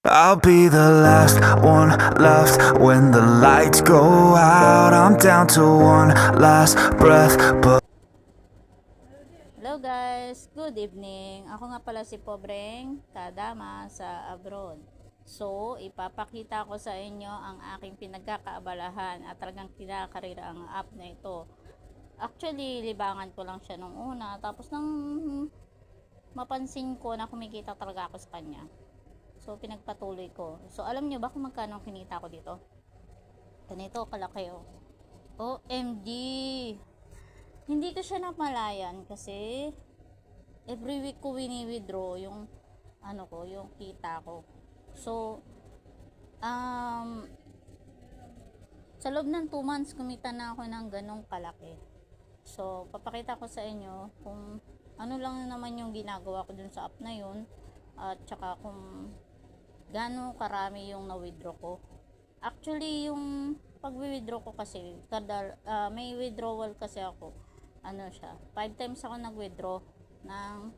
I'll be the last one left when the lights go out. I'm down to one last breath, but Hello guys, good evening. Ako nga pala si Pobreng Kadama sa abroad. So, ipapakita ko sa inyo ang aking pinagkakaabalahan at talagang kinakarira ang app na ito. Actually, libangan ko lang siya nung una, tapos nang mapansin ko na kumikita talaga ako sa kanya. So, pinagpatuloy ko. So, alam nyo ba kung magkano kinita ko dito? Ganito kalaki oh. OMG! Hindi ko siya namalayan kasi every week ko wini-withdraw yung yung kita ko. So, sa loob ng 2 months kumita na ako ng ganong kalaki. So, papakita ko sa inyo kung ano lang naman yung ginagawa ko dun sa app na yun at saka kung gaano karami yung na-withdraw ko. Actually, yung pag-withdraw ko kasi may withdrawal kasi ako. Siya, 5 times ako nag-withdraw ng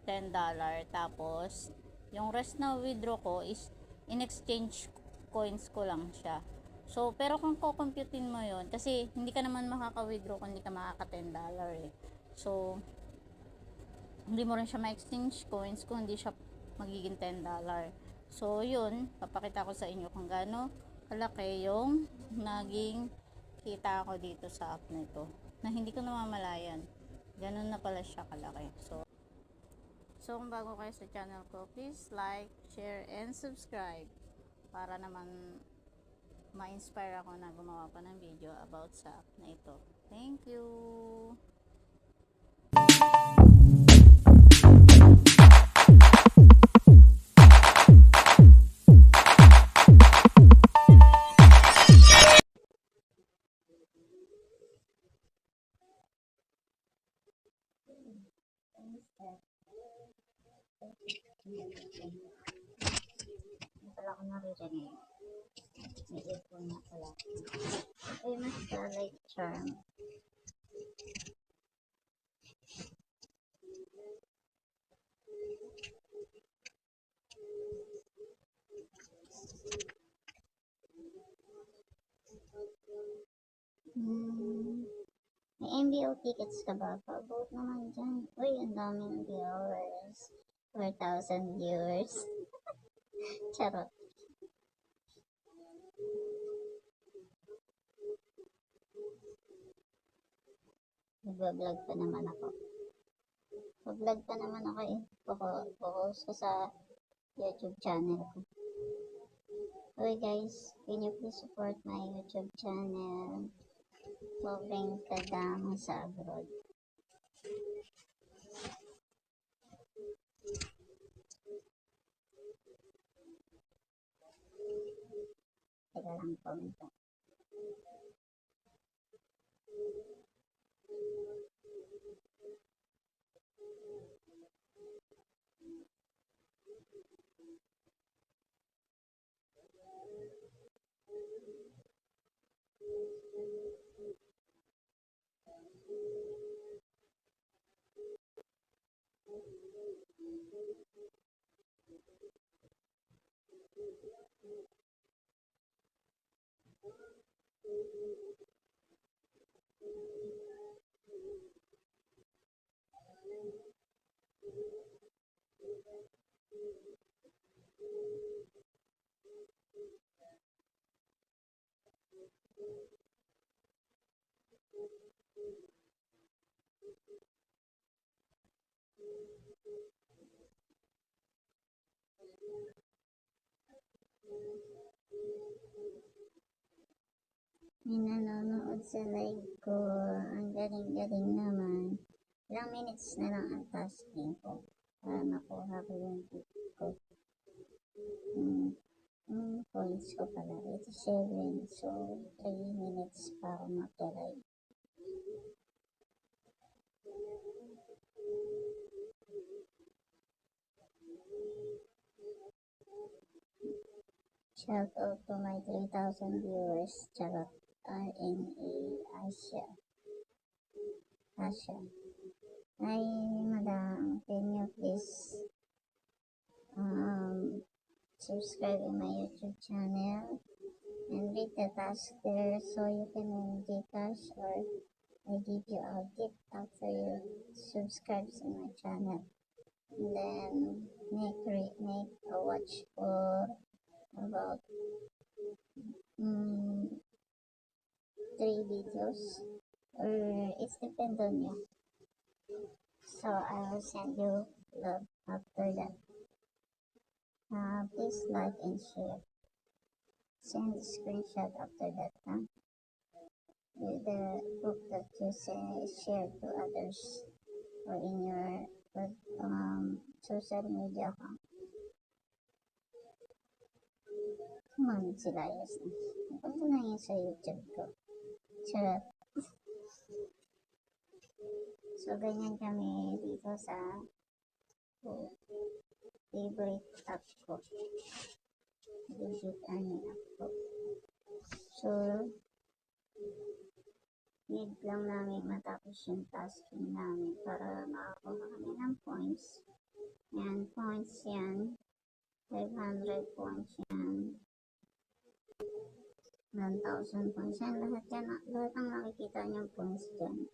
$10, tapos yung rest na withdraw ko is in exchange coins ko lang siya. So, pero kung kukumputin mo yon kasi hindi ka naman makaka-withdraw kung hindi ka makaka $10 eh. So, hindi mo rin siya ma-exchange coins kung hindi siya magiging $10. So, yun, papakita ko sa inyo kung gaano kalaki yung naging kita ko dito sa app na ito na hindi ko namamalayan. Ganun na pala siya kalaki. So kung bago kayo sa channel ko, please like, share, and subscribe para naman ma-inspire ako na gumawa pa ng video about sa app na ito. Thank you! Wala ko naririnig. May earphone na pala. Ay, mas like charm. May MBO tickets ka ba? Pa-vote naman dyan. Uy, ang daming viewers. 4,000 viewers. Charot. Nag-vlog pa naman ako. Mag-vlog pa naman ako eh. Focus ko sa YouTube channel ko. Okay guys, can you please support my YouTube channel? Pobreng Kadama sa abroad. Teka lang po ito. May nanonood sa live ko. Ang galing-galing naman. Ilang minutes na lang ang tasking ko para makuha ko yung tip ko. Points ko pala 87. So, 3 minutes pa ako mag-live. Shout out to my 3,000 viewers. Charot. RNA Asia. Hi, madam. Can you please subscribe in my YouTube channel and read the task there so you can win Gcash or I give you a gift after you subscribe to my channel. And then make a watch for about 3 videos or it's depend on you. So I will send you love after that. Please like and share. Send the screenshot after that, with the book that you share to others or in your social media account. Kumain sila ayos na. Punta na yun sa YouTube ko. Charot. So, ganyan kami dito sa favorite app ko. Digit earning app ko. So, need lang namin matapos yung tasking namin para makakuha kami ng points. Yan, points yan. 500 points yan. 1,000 points yan. Lahat ang nakikita niyong points dyan.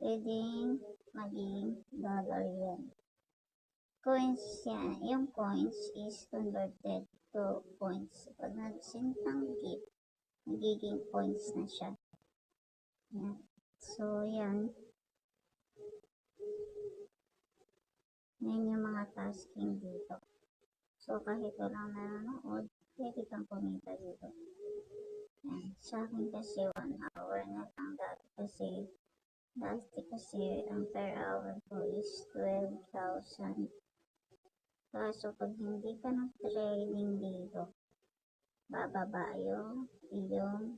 Pwedeng maging dollar yan. Coins yan. Yung coins is converted to points. Pag nag-send ng gift, magiging points na siya. Yan. So, yan. Yan yung mga tasking dito. So, kahit walang nanonood, pwede kang kumita dito. Yan. Sa akin kasi 1 hour na lang dati kasi ang per hour ko is 12,000. Kaso pag hindi ka nag-trading dito, bababa yung payout.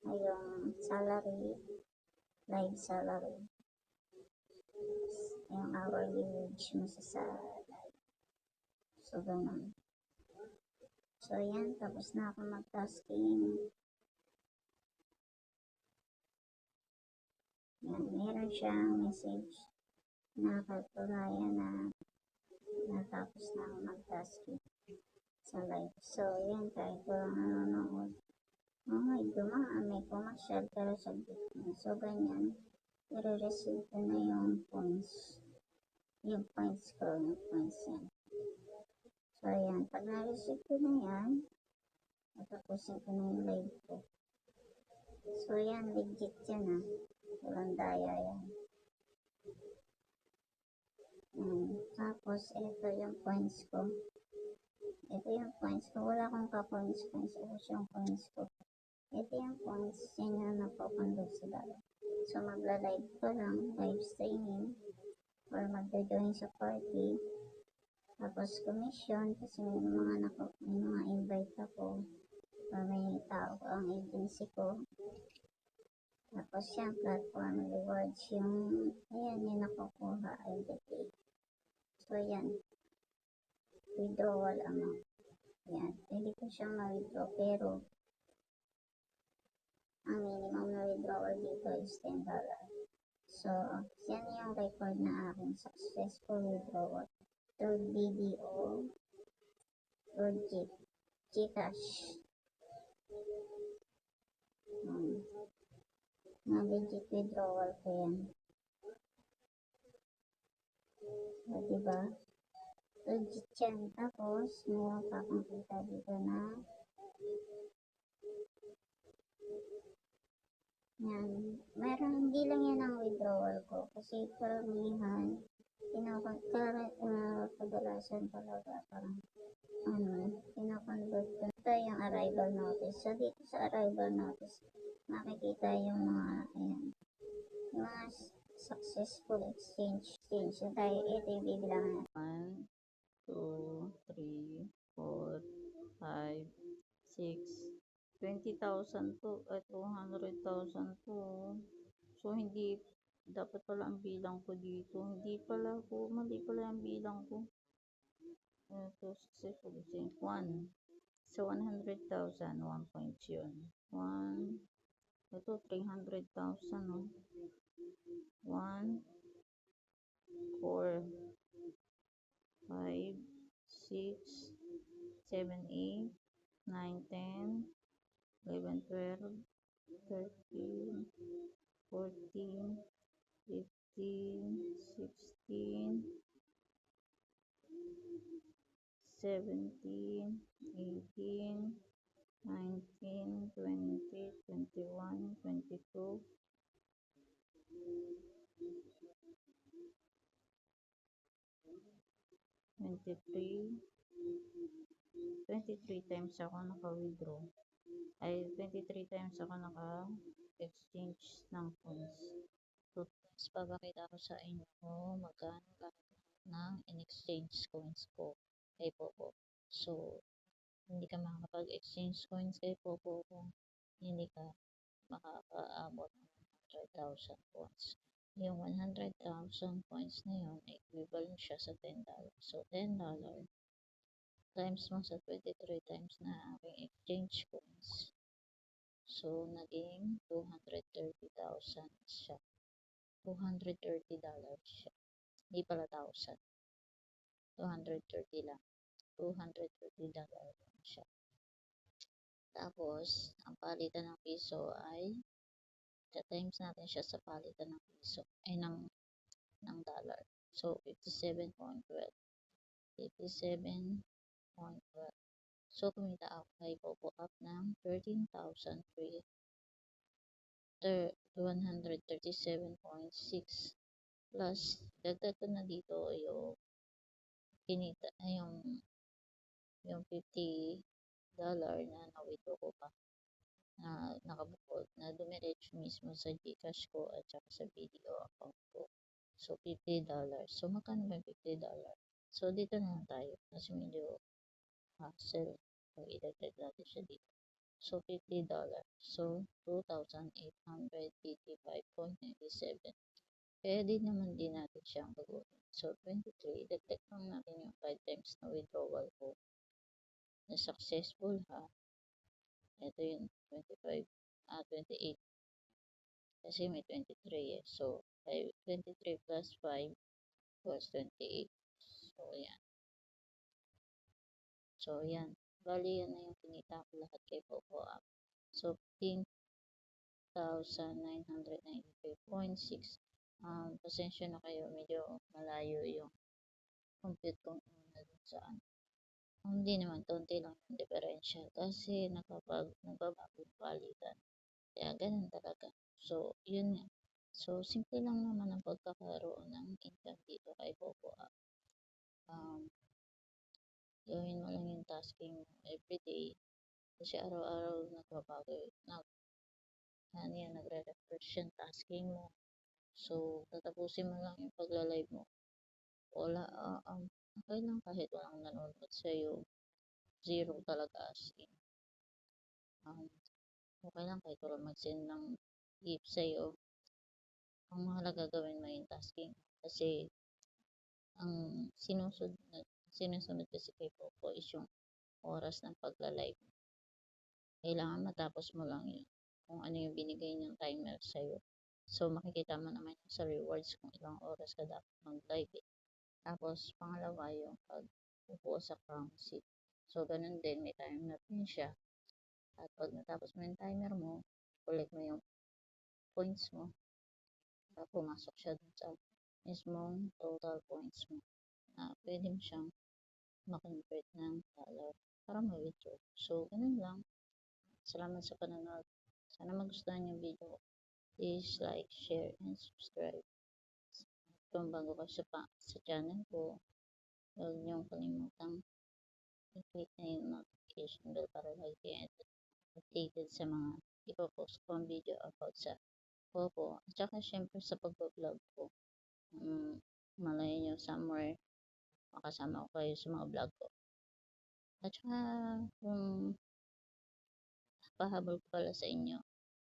Yung salary, live salary. Yung hourly wage mo sa live. So, ganun. So, yan. Tapos na ako mag-tasking. Yan. Meron siyang message na katunayan na natapos na ako mag-tasking sa live. So, yan. Kahit walang nanonood. May commercial pero sagot na. So, ganyan. I-receive ko na yung points. Yung points ko. Yung points yan. So, ayan. Pag na-receive ko na yan, matapusin ko na yung live ko. So, yan. Legit yan, walang daya yan. Tapos, ito yung points ko. Ito yung points ko. Wala akong ka-points. Ito yung points ko. Ito yung points. Yan yung napapanggod sa dala. So, magla-live ko lang. Live streaming. Or magda-join sa party. Tapos, commission. Kasi may mga invite ako. Or may tao ko ang agency ko. Tapos, yan. Platform rewards. Ayan, yung nakukuha everyday. So, yan. Withdrawal amount. Yan. Pwede ko siyang ma-withdraw. Pero, ang minimum na withdrawal dito is $10. So, yan yung record na aking successful withdrawal. Through BDO or Gcash. Na-legit withdrawal ko yan. So, diba? Legit yan. Tapos, mayroon pa akong kita dito na yan. Meron, hindi lang yan ang withdrawal ko. Kasi karamihan, kadalasan talaga parang, kinakonvert ko. Ito yung arrival notice. So, dito sa arrival notice, makikita yung mga, yung mga successful exchange. So, ito yung bibilangan. 1, 2, 3, 4, 5, 6, 20,000 to, 200,000 to. So, hindi, dapat pala ang bilang ko dito. Mali pala ang bilang ko. Ito, successful exchange. 1. So, 100,000, 1 point yun. 1, ito, 300,000, no? 1, 4, 5, 6, 6, 7, 8, 9, 10, 11, 12, 13, 14, 15, 16, 17, 18, 19, 20, 21, 22, 23 times ako naka-withdraw. 23 times ako naka-exchange ng coins. So, papakita ko sa inyo kung magkano lahat ng in-exchange coins ko kay Popo. So, hindi ka makakapag-exchange coins kay Popo kung hindi ka makakaabot ng 100,000 points. Yung 100,000 points na yun, equivalent siya sa $10. So, $10 times mo sa 23 times na aking exchange coins. So, naging 230,000 siya. $230 siya. Hindi pala 1,000. 230 lang. $230 lang siya. Tapos, ang palitan ng piso ay times natin siya sa palitan ng piso ay ng dollar. So 57.12. 57.12. So kumita ako kay Popo Up ng 13,137.6 plus dagdag ko na dito yung kinita yung $50 na na-withdraw ko pa na nakabukod na dumiretso mismo sa GCash ko at saka sa video account ko. So, $50. So, magkano ba $50? So, dito na lang tayo kasi medyo hassle kung idagdag natin siya dito. So, $50. So, 2,885.97. Kaya din naman din natin siyang baguhin. So, 23. Idagdag lang natin yung 5 times na withdrawal ko na successful ha. Ito yung 28 kasi may 23 eh. So 23 plus 5 was 28. So yan bali yan na yung kinita ko lahat kay Popo Up. So 15,995.6. Pasensya na kayo, medyo malayo yung compute kong saan. Hindi naman, konti lang yung diferensya kasi nagbabago yung palitan. Kaya ganun talaga. So, yun nga. So, simple lang naman ang pagkakaroon ng income dito kay Popo Up. Gawin mo lang yung tasking mo everyday kasi araw-araw nagbabago. Nagre-refresh yung tasking mo. So, tatapusin mo lang yung pagla-live mo. Wala, okay lang kahit walang nanonood sa'yo. Zero talaga as in. Okay lang kahit walang mag-send ng gift sa'yo. Ang mahalaga gawin mo yung tasking. Kasi, ang sinusunod kasi kay Popo is yung oras ng pagla-live. Kailangan matapos mo lang yun. Kung ano yung binigay niyang timer sa'yo. So, makikita mo naman sa rewards kung ilang oras ka dapat mag-live eh. Tapos, pangalawa yung pag-upo sa crown seat. So, ganun din, may timer din siya. At pag natapos mo yung timer mo, collect mo yung points mo. At pumasok siya dun sa mismong total points mo. Pwede mo siyang makonvert ng dollar para ma-withdraw. So, ganun lang. Salamat sa panonood. Sana magustuhan yung video. Please like, share, and subscribe. Kung bago ka sa channel ko, huwag niyong kalimutang i-click na yung notification bell para lagi kayo updated sa mga ipopost kong video about sa Popo. At saka syempre sa pag-vlog ko. Malay nyo somewhere makasama ko kayo sa mga vlog ko. At saka kung pahabol ko pala sa inyo,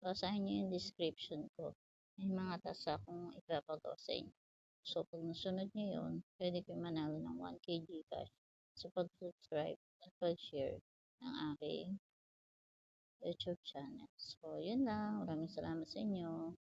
basahin nyo yung description ko. May mga tasa akong ipapagawa sa inyo. So, pag nasunod nyo yun, pwede kayo manalo ng 1K Gcash sa pag-subscribe at pag-share ng aking YouTube channel. So, yun lang. Maraming salamat sa inyo.